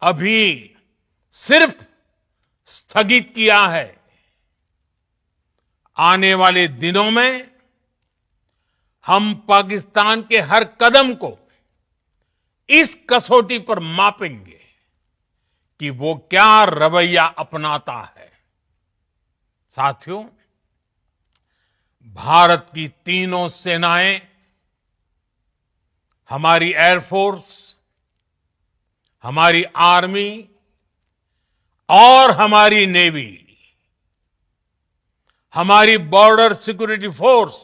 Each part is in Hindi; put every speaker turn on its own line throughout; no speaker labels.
अभी सिर्फ स्थगित किया है। आने वाले दिनों में हम पाकिस्तान के हर कदम को इस कसौटी पर मापेंगे कि वो क्या रवैया अपनाता है। साथियों, भारत की तीनों सेनाएं, हमारी एयरफोर्स, हमारी आर्मी और हमारी नेवी, हमारी border security force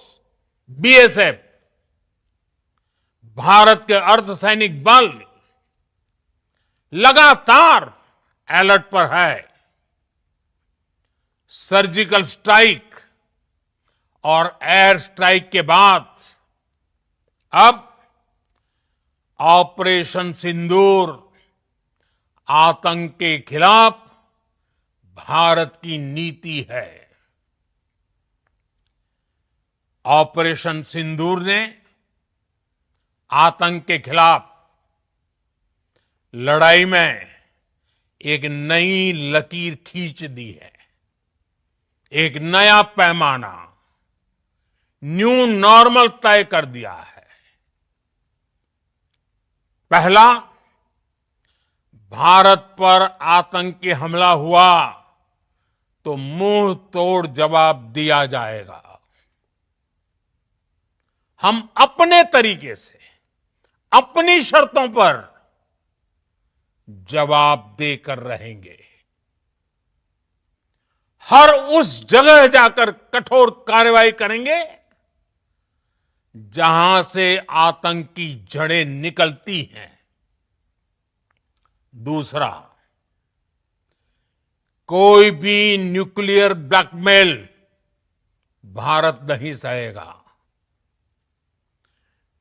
BSF, Bharat के अर्धसैनिक बल लगातार अलर्ट पर है। सर्जिकल स्ट्राइक और एयर स्ट्राइक के बाद अब ऑपरेशन सिंदूर आतंक के खिलाफ भारत की नीति है। ऑपरेशन सिंदूर ने आतंक के खिलाफ लड़ाई में एक नई लकीर खींच दी है, एक नया पैमाना, न्यू नॉर्मल तय कर दिया है। पहला, भारत पर आतंकी हमला हुआ तो मुंह तोड़ जवाब दिया जाएगा। हम अपने तरीके से, अपनी शर्तों पर जवाब देकर रहेंगे। हर उस जगह जाकर कठोर कार्रवाई करेंगे जहां से आतंक की जड़ें निकलती हैं। दूसरा, कोई भी न्यूक्लियर ब्लैकमेल भारत नहीं सहेगा।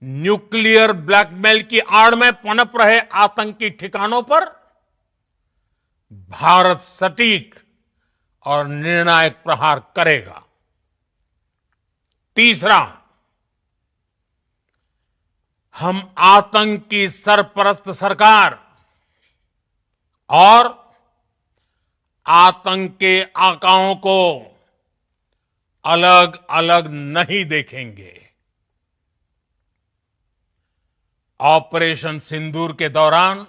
न्यूक्लियर ब्लैकमेल की आड़ में पनप रहे आतंकी ठिकानों पर भारत सटीक और निर्णायक प्रहार करेगा। तीसरा, हम आतंक की सरपरस्त सरकार और आतंक के आकाओं को अलग अलग नहीं देखेंगे। ऑपरेशन सिंदूर के दौरान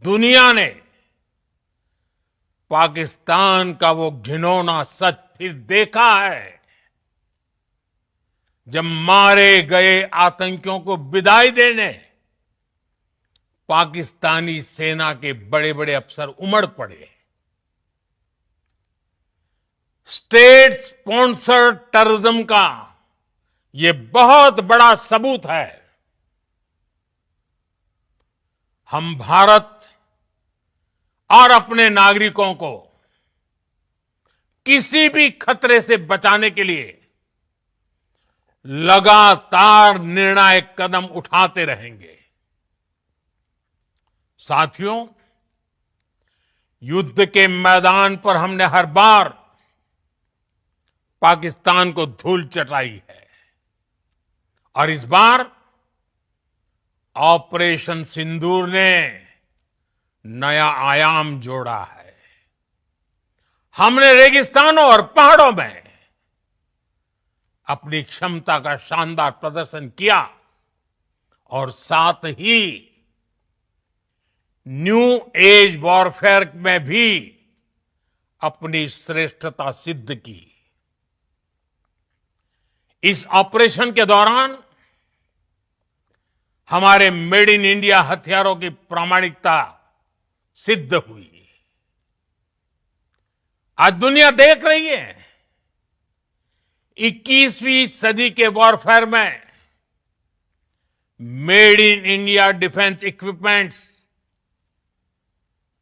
दुनिया ने पाकिस्तान का वो घिनौना सच फिर देखा है, जब मारे गए आतंकियों को विदाई देने पाकिस्तानी सेना के बड़े बड़े अफसर उमड़ पड़े। स्टेट स्पॉन्सर्ड टेररिज्म का ये बहुत बड़ा सबूत है। हम भारत और अपने नागरिकों को किसी भी खतरे से बचाने के लिए लगातार निर्णायक कदम उठाते रहेंगे। साथियों, युद्ध के मैदान पर हमने हर बार पाकिस्तान को धूल चटाई है और इस बार ऑपरेशन सिंदूर ने नया आयाम जोड़ा है। हमने रेगिस्तानों और पहाड़ों में अपनी क्षमता का शानदार प्रदर्शन किया और साथ ही न्यू एज वॉरफेयर में भी अपनी श्रेष्ठता सिद्ध की। इस ऑपरेशन के दौरान हमारे मेड इन इंडिया हथियारों की प्रामाणिकता सिद्ध हुई। आज दुनिया देख रही है 21वीं सदी के वॉरफेयर में made in India defence equipments,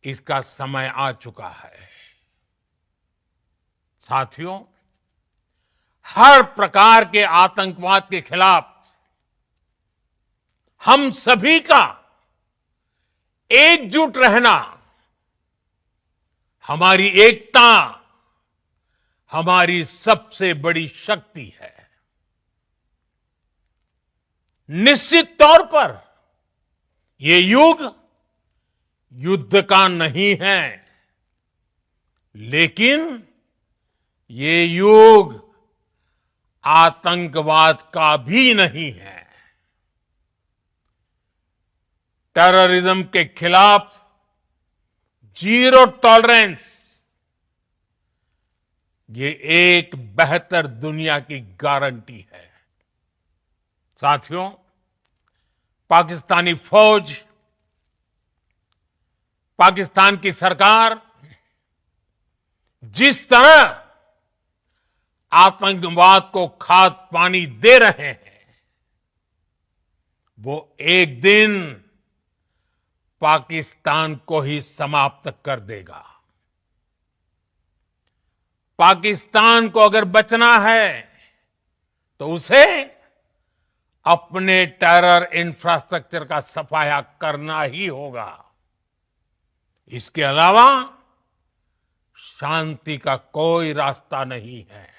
इसका समय आ चुका है। साथियों, हर प्रकार के आतंकवाद के खिलाफ हम सभी का एकजुट रहना, हमारी एकता हमारी सबसे बड़ी शक्ति है। निश्चित तौर पर यह युग युद्ध का नहीं है, लेकिन ये युग आतंकवाद का भी नहीं है। टेररिज्म के खिलाफ जीरो टॉलरेंस, ये एक बेहतर दुनिया की गारंटी है। साथियों, पाकिस्तानी फौज, पाकिस्तान की सरकार जिस तरह आतंकवाद को खाद पानी दे रहे हैं, वो एक दिन पाकिस्तान को ही समाप्त कर देगा। पाकिस्तान को अगर बचना है तो उसे अपने टेरर इंफ्रास्ट्रक्चर का सफाया करना ही होगा। इसके अलावा शांति का कोई रास्ता नहीं है।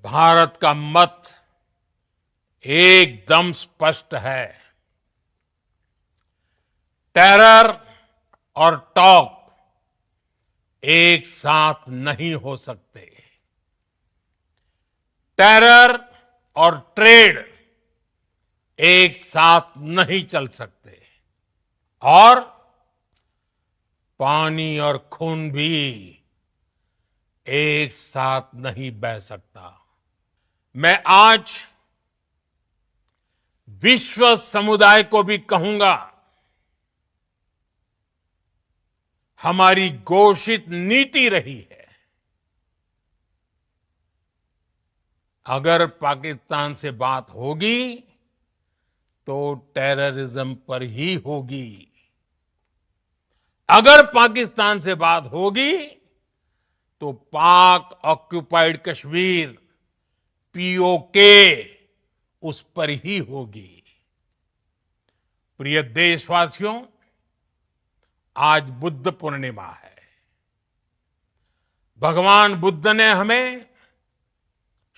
भारत का मत एकदम स्पष्ट है। टेरर और टॉक एक साथ नहीं हो सकते। टेरर और ट्रेड एक साथ नहीं चल सकते, और पानी और खून भी एक साथ नहीं बह सकता। मैं आज विश्व समुदाय को भी कहूंगा, हमारी घोषित नीति रही है, अगर पाकिस्तान से बात होगी तो टेररिज्म पर ही होगी। अगर पाकिस्तान से बात होगी तो पाक ऑक्युपाइड कश्मीर, पीओके, उस पर ही होगी। प्रिय देशवासियों, आज बुद्ध पूर्णिमा है। भगवान बुद्ध ने हमें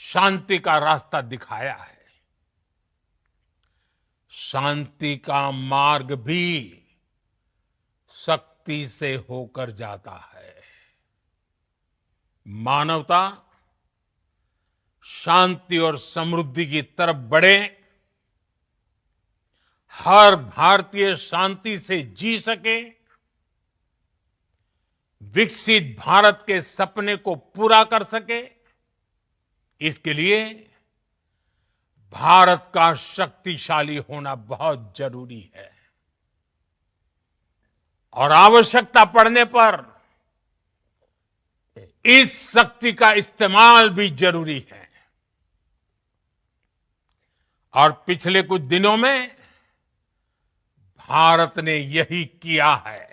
शांति का रास्ता दिखाया है। शांति का मार्ग भी शक्ति से होकर जाता है। मानवता शांति और समृद्धि की तरफ बढ़े, हर भारतीय शांति से जी सके, विकसित भारत के सपने को पूरा कर सके, इसके लिए भारत का शक्तिशाली होना बहुत जरूरी है। और आवश्यकता पड़ने पर इस शक्ति का इस्तेमाल भी जरूरी है। और पिछले कुछ दिनों में भारत ने यही किया है।